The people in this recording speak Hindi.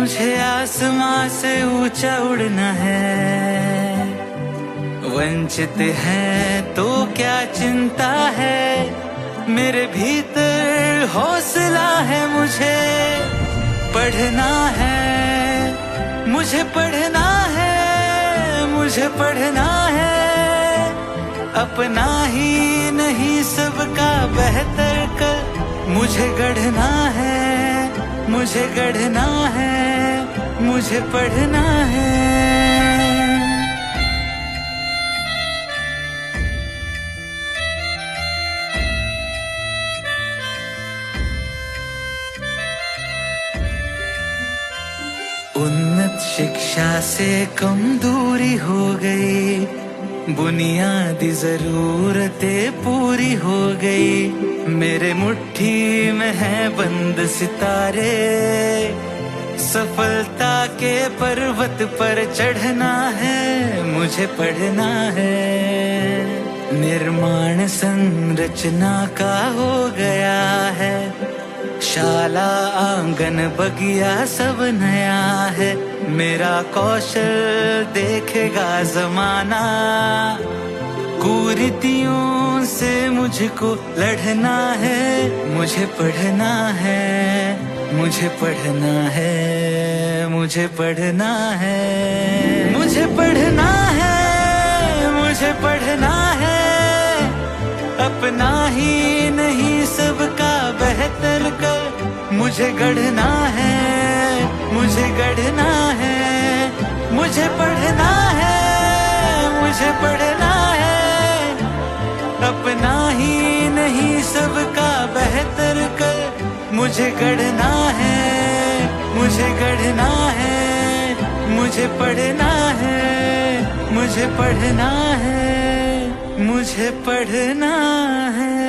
मुझे आसमां से ऊंचा उड़ना है। वंचित है तो क्या चिंता है, मेरे भीतर हौसला है। मुझे पढ़ना है, मुझे पढ़ना है, मुझे पढ़ना है। अपना ही नहीं सबका बेहतर कर मुझे गढ़ना है, मुझे गढ़ना है, मुझे पढ़ना है। उन्नत शिक्षा से कम दूरी हो गई, बुनियादी जरूरतें पूरी हो गई। मेरे मुट्ठी में है बंद सितारे, सफलता के पर्वत पर चढ़ना है, मुझे पढ़ना है। निर्माण संरचना का हो गया है, शाला आंगन बगिया सब नया है। मेरा कौशल देखेगा जमाना, कुरीतियों से मुझको लड़ना है। मुझे पढ़ना है, मुझे पढ़ना है, मुझे पढ़ना है। मुझे पढ़ना है, मुझे पढ़ना है। अपना ही नहीं सबका बेहतर कर मुझे गढ़ना है, मुझे गढ़ना है। मुझे पढ़ना है, मुझे पढ़ना है। अपना ही नहीं सबका बेहतर कर मुझे गढ़ना है, मुझे गढ़ना है। मुझे पढ़ना है, मुझे पढ़ना है, मुझे पढ़ना है।